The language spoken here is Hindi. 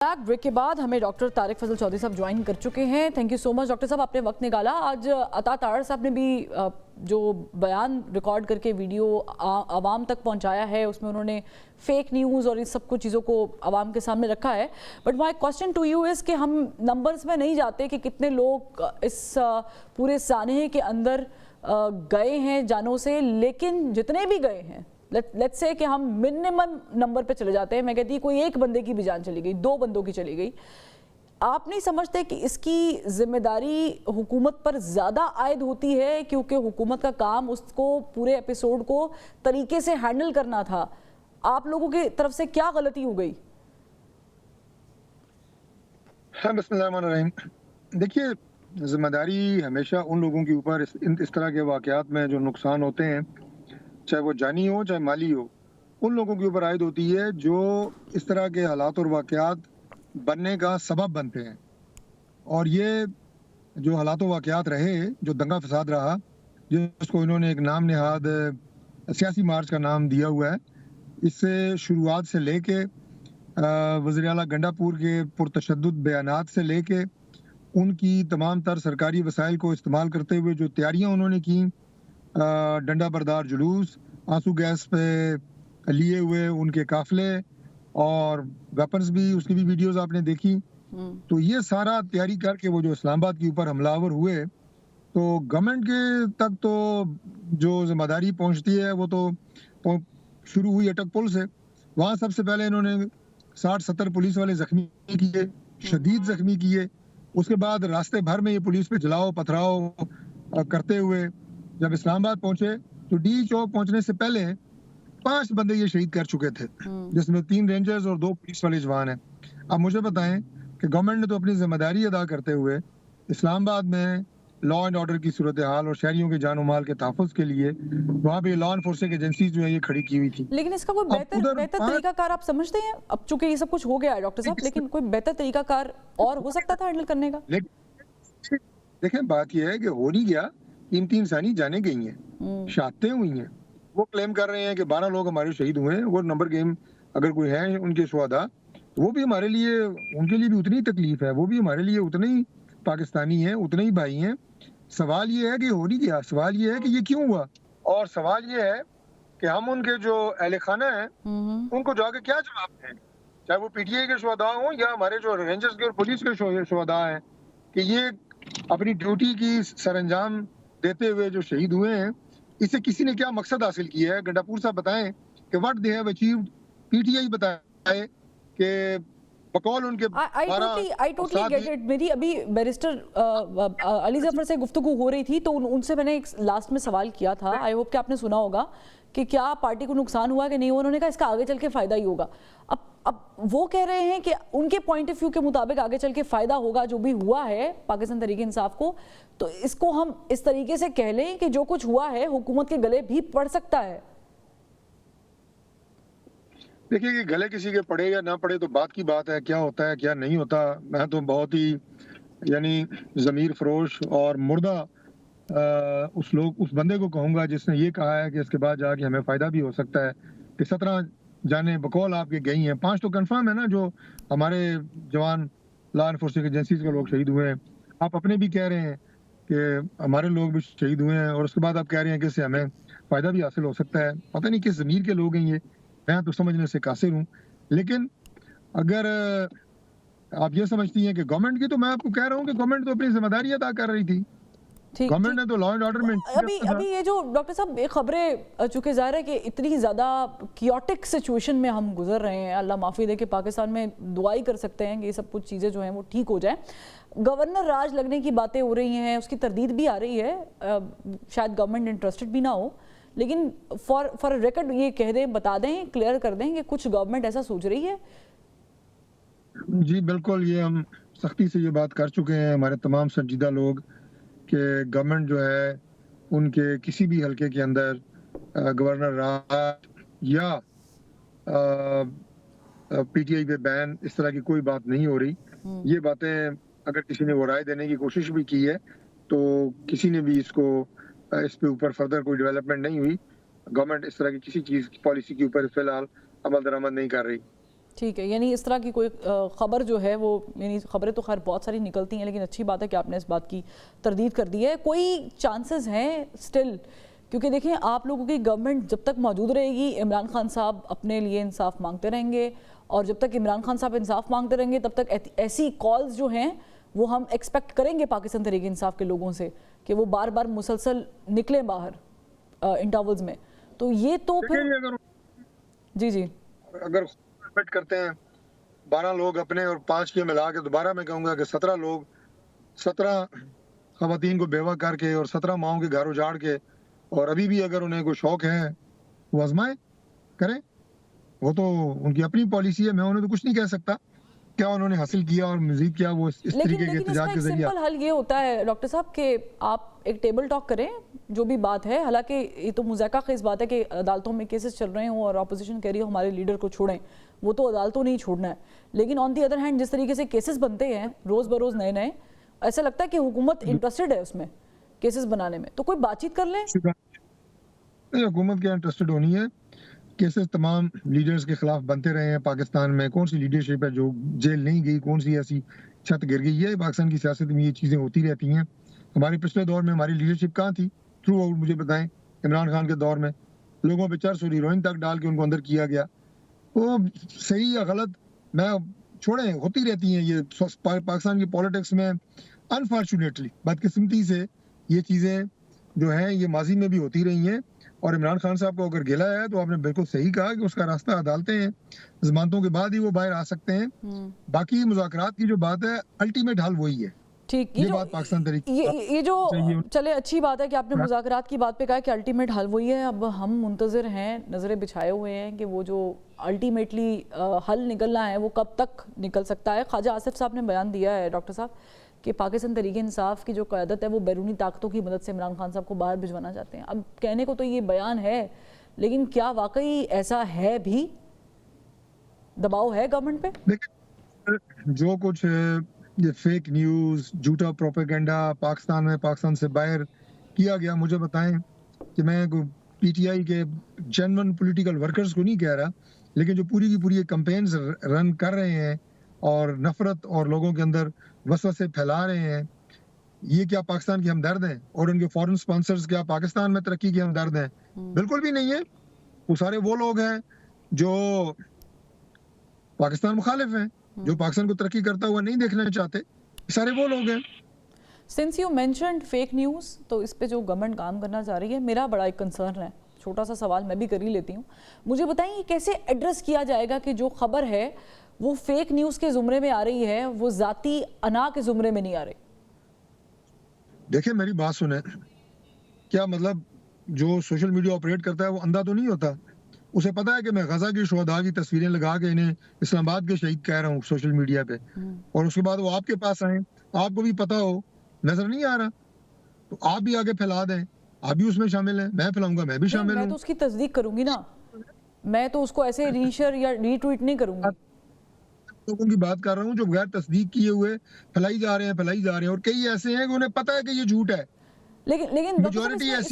ब्रेक के बाद हमें डॉक्टर तारिक फजल चौधरी साहब ज्वाइन कर चुके हैं। Thank you so much doctor साहब, आपने वक्त निकाला। आज अता तारड़ साहब ने भी जो बयान रिकॉर्ड करके वीडियो आवाम तक पहुंचाया है, उसमें उन्होंने फेक न्यूज़ और इस सब कुछ चीज़ों को आवाम के सामने रखा है। But my question to you is कि हम नंबर्स में नहीं जाते कि कितने लोग इस पूरे सानहे के अंदर गए हैं जानों से, लेकिन जितने भी गए हैं, लेट्स से कि हम मिनिमम नंबर पे चले जाते हैं, मैं कहती कोई एक बंदे की भी जान चली गई, 2 बंदों की चली गई, आप नहीं समझते कि इसकी जिम्मेदारी हुकूमत पर ज़्यादा आयद होती है, क्योंकि हुकूमत का काम उसको पूरे एपिसोड को तरीके से हैंडल करना था? आप लोगों की तरफ से क्या गलती हो गई? हाँ, बिस्मिल्लाहिर्रहमानिर्रहीम। देखिए, जिम्मेदारी हमेशा उन लोगों के ऊपर इस तरह के वाक़यात में जो नुकसान होते हैं, चाहे वो जानी हो चाहे माली हो, उन लोगों के ऊपर आयद होती है जो इस तरह के हालात और वाक़यात बनने का सबब बनते हैं। और ये जो हालात और वाक़यात रहे, जो दंगा फसाद रहा, जिसको इन्होंने एक नाम नेहाद सियासी मार्च का नाम दिया हुआ है, इससे शुरुआत से लेके वज़ीर आला गंडापुर के पुरतशद्दुद बयानात से लेके उनकी तमाम तर सरकारी वसाइल को इस्तेमाल करते हुए जो तैयारियां उन्होंने की, डंडा बरदार जुलूस, आंसू गैस पे लिए हुए उनके काफिले और वेपन्स भी, उसकी भी वीडियोस आपने देखी। तो ये सारा तैयारी करके वो जो इस्लामाबाद के ऊपर हमलावर हुए, तो गवर्नमेंट के तक तो जो जिम्मेदारी पहुंचती है वो तो शुरू हुई अटक पुल से। वहाँ सबसे पहले इन्होंने 60-70 पुलिस वाले जख्मी किए, शदीद जख्मी किए। उसके बाद रास्ते भर में ये पुलिस पे जलाओ पथराव करते हुए जब इस्लामाबाद पहुंचे, तो डी चौक पहुंचने से पहले 5 बंदे ये शहीद कर चुके थे, जिसमें 3 रेंजर्स और 2 पुलिस वाले जवान हैं। अब मुझे बताएं कि गवर्नमेंट ने तो अपनी जिम्मेदारी अदा करते हुए इस्लामाबाद में लॉ एंड ऑर्डर की सूरत हाल और शहरियों के जान माल के तहफ़्फ़ुज़ के लिए वहाँ पे लॉ एनफोर्सिंग एजेंसीज जो है ये खड़ी की हुई थी। लेकिन इसका कोई बेहतर तरीकाकार आप समझते हैं? अब चूंकि ये सब कुछ हो गया है डॉक्टर साहब, लेकिन कोई बेहतर तरीकाकार और हो सकता था हैंडल करने का? देखें, बात यह है कि हो नहीं गया, कीमती इंसानी जाने गई हैं, शहादतें हुई हैं। वो क्लेम कर रहे हैं कि 12 लोग हमारे शहीद हुए हैं। वो नंबर गेम अगर कोई है उनके शुहदा, वो भी हमारे लिए, उनके लिए भी उतनी ही तकलीफ है, वो भी हमारे लिए उतने ही पाकिस्तानी हैं, उतने ही भाई हैं। सवाल ये है कि हो नहीं गया, सवाल ये है कि ये क्यों हुआ, और सवाल ये है कि हम उनके जो अहले खाना है उनको जाके क्या जवाब दें, चाहे वो पीटीआई के शुहदा हों या हमारे जो रेंजर्स के और पुलिस के शुहदा हैं, कि ये अपनी ड्यूटी की सरअंजाम देते हुए जो शहीद हुए हैं, इससे किसी ने क्या मकसद हासिल किया है? गंडापुर साहब बताएं कि what they have achieved. PTI बताए कि बकौल उनके I totally get it। मेरी अभी बैरिस्टर अली जफर से गुफ्तगू हो रही थी, तो उनसे मैंने एक लास्ट में सवाल किया था, आई होप कि आपने सुना होगा, कि क्या पार्टी को नुकसान हुआ कि नहीं। उन्होंने कहा इसका आगे चल के फ़ायदा ही होगा। अब वो कह रहे हैं कि उनके पॉइंट ऑफ व्यू के मुताबिक आगे चल के फ़ायदा होगा जो भी हुआ है पाकिस्तान तहरीक इंसाफ को। तो इसको हम इस तरीके से कह लें कि जो कुछ हुआ है हुकूमत के गले भी पड़ सकता है। देखिए कि गले किसी के पड़े या ना पड़े तो बात की बात है, क्या होता है क्या नहीं होता। मैं तो बहुत ही यानी ज़मीर फरोश और मुर्दा उस बंदे को कहूँगा जिसने ये कहा है कि इसके बाद जाके हमें फ़ायदा भी हो सकता है। कि 17 जाने बकौल आपके गई हैं, 5 तो कंफर्म है ना, जो हमारे जवान लॉ एनफोर्सिंग एजेंसीज के लोग शहीद हुए हैं। आप अपने भी कह रहे हैं कि हमारे लोग भी शहीद हुए हैं, और उसके बाद आप कह रहे हैं कि इससे हमें फ़ायदा भी हासिल हो सकता है। पता नहीं किस ज़मीर के लोग हैं ये, मैं तो समझने से कासिर हूँ। लेकिन अगर आप ये समझती हैं कि गवर्नमेंट की, तो मैं आपको कह रहा हूँ कि गवर्नमेंट तो अपनी जिम्मेदारी अदा कर रही थी। गवर्नमेंट ने तो लॉ एंड ऑर्डर में अभी ये जो डॉक्टर साहब खबरें, चूंकि ज़ाहिर है कि इतनी ज़्यादा कियोटिक सिचुएशन में हम गुजर रहे हैं, अल्लाह माफ़ी दे, कि पाकिस्तान में दुआई कर सकते हैं कि ये सब कुछ चीज़ें जो हैं वो ठीक हो जाएं। गवर्नर राज लगने की बातें हो रही हैं, उसकी तरदीद भी आ रही है, शायद गवर्नमेंट इंटरेस्टेड भी ना हो, लेकिन फॉर रिकॉर्ड ये कह दें, बता दें, क्लियर कर दें कि कुछ गवर्नमेंट ऐसा सोच रही है। जी बिल्कुल, ये हम सख्ती से ये बात कर चुके हैं, हमारे तमाम संजीदा लोग, कि गवर्नमेंट जो है उनके किसी भी हलके के अंदर गवर्नर राज या पीटीआई पे बैन, इस तरह की कोई बात नहीं हो रही। ये बातें अगर किसी ने वो राय देने की कोशिश भी की है, तो किसी ने भी इस पे ऊपर फर्दर कोई डेवलपमेंट नहीं हुई। गवर्नमेंट इस तरह की किसी चीज़ की पॉलिसी के ऊपर फिलहाल अमल दरामद नहीं कर रही। ठीक है, यानी इस तरह की कोई खबर जो है वो, यानी खबरें तो खैर बहुत सारी निकलती हैं, लेकिन अच्छी बात है कि आपने इस बात की तरदीद कर दी है। कोई चांसेस हैं स्टिल, क्योंकि देखें आप लोगों की गवर्नमेंट जब तक मौजूद रहेगी इमरान खान साहब अपने लिए इंसाफ मांगते रहेंगे, और जब तक इमरान खान साहब इंसाफ मांगते रहेंगे तब तक ऐसी कॉल्स जो हैं वो हम एक्सपेक्ट करेंगे पाकिस्तान तहरीक इंसाफ के लोगों से कि वो बार बार मुसलसल निकलें बाहर इंटरवल्स में। तो ये तो फिर अगर जी जी अगर एडमिट करते हैं 12 लोग अपने और 5 के मिला के, दोबारा मैं कहूँगा कि 17 लोग, 17 खवातीन को बेवा करके और 17 माओं के घर उजाड़ के, और अभी भी अगर उन्हें कोई शौक है वो आजमाए करें, वो तो उनकी अपनी पॉलिसी है, मैं उन्हें तो कुछ नहीं कह सकता क्या उन्होंने हासिल किया और मजीद क्या वो इस लेकिन तरीके के लेकिन इसका एहतजाज के एक जरिए। सिंपल हल ये होता है डॉक्टर साहब कि आप एक टेबल टॉक करें जो भी बात है, हालांकि ये तो मुज़ायका ख़ेज़ बात है कि अदालतों में केसेस चल रहे हों और अपोजिशन कह रही हो हमारे लीडर को छोड़ें, वो तो अदालतों नहीं छोड़ना है, लेकिन ऑन दी अदर हैंड जिस तरीके से केसेस बनते हैं रोज़ बरोज़ नए नए, ऐसा लगता है कि हुकूमत इंटरेस्टेड है उसमें केसेस बनाने में, तो कोई बातचीत कर लें। नहीं, हुकूमत क्या इंटरेस्टेड होनी है, केसेस तमाम लीडर्स के खिलाफ बनते रहे हैं पाकिस्तान में, कौन सी लीडरशिप है जो जेल नहीं गई, कौन सी ऐसी छत गिर गई है, पाकिस्तान की सियासत में ये चीज़ें होती रहती हैं। हमारे पिछले दौर में हमारी लीडरशिप कहाँ थी, थ्रू आउट मुझे बताएं, इमरान खान के दौर में लोगों पे चर्च और हीरोइन तक डाल के उनको अंदर किया गया, वो सही या गलत मैं छोड़ें, होती रहती हैं ये पाकिस्तान की पॉलिटिक्स में। अनफॉर्चुनेटली बदकिस्मती से ये चीज़ें जो हैं ये माजी में भी होती रही हैं, और इमरान खान साहब को अगर गिला है तो आपने बिल्कुल सही कहा कि उसका रास्ता अदालतें हैं, जमानतों के बाद ही वो बाहर आ सकते हैं। बाकी मुज़ाकरात की जो बात है अल्टीमेट हल वही है। ठीक, ये बात पाकिस्तान तरीके ये जो चले अच्छी बात है कि आपने मुज़ाकरात की बात पे कहा कि अल्टीमेट हल वही है। अब हम मुंतज़िर हैं, नज़रें बिछाए हुए हैं कि वो जो अल्टीमेटली हल निकलना है वो कब तक निकल सकता है। ख्वाजा आसिफ साहब ने बयान दिया है डॉक्टर साहब कि पाकिस्तान तहरीक इंसाफ की जो क़यादत है वो बैरूनी ताकतों की मदद से इमरान खान साहब को बाहर भिजवाना चाहते हैं। अब कहने को तो ये बयान है, लेकिन क्या वाकई ऐसा है भी, दबाव है गवर्नमेंट पे? देखिए जो कुछ ये फेक न्यूज़, झूठा प्रोपेगेंडा पाकिस्तान में पाकिस्तान से बाहर किया गया, मुझे बताएं कि मैं पीटीआई के जेन्युइन पॉलिटिकल वर्कर्स को नहीं कह रहा, लेकिन जो पूरी की पूरी कैंपेन्स रन कर रहे हैं और नफरत और लोगों के अंदर वसवसे फैला रहे हैं, ये क्या पाकिस्तान के हमदर्द हैं? और उनके फॉरेन स्पॉन्सर्स क्या पाकिस्तान में तरक्की के हमदर्द हैं? बिल्कुल भी नहीं है। वो सारे वो लोग हैं जो पाकिस्तान मुखालिफ हैं, जो पाकिस्तान को तरक्की करता हुआ नहीं देखना चाहते, सारे वो लोग हैं। Since you mentioned fake news, तो इस पे जो गवर्नमेंट काम करना चाह रही है, मेरा बड़ा एक कंसर्न है, छोटा सा सवाल मैं भी कर ही लेती हूँ। मुझे बताएं ये कैसे एड्रेस किया जाएगा कि जो खबर है वो फेक न्यूज़ के ज़ुमरे में आ रही है, वो ज़ाती अना के ज़ुमरे में नहीं आ रही? देखिए मेरी बात सुने, क्या मतलब जो सोशल मीडिया ऑपरेट करता है वो अंधा तो नहीं होता? उसे पता है कि मैं गजा की शुहदा की तस्वीरें लगा के इन्हें इस्लामाबाद के शहीद कह रहा हूँ सोशल मीडिया पे, और उसके बाद वो आपके पास आए, आपको भी पता हो, नजर नहीं आ रहा, तो आप भी आगे फैला दें, आप भी उसमें शामिल हैं, मैं फैलाऊंगा, मैं भी शामिल हूँ। मैं तो उसकी तस्दीक करूंगी ना, मैं तो उसको ऐसे रीशेयर या रीट्वीट नहीं करूंगी। लोगों की बात कर रहा हूँ जो बगैर तस्दीक किए हुए फैलाई जा रहे हैं, और कई ऐसे हैं कि उन्हें पता है कि ये झूठ है, लेकिन मेजॉरिटी ऐसी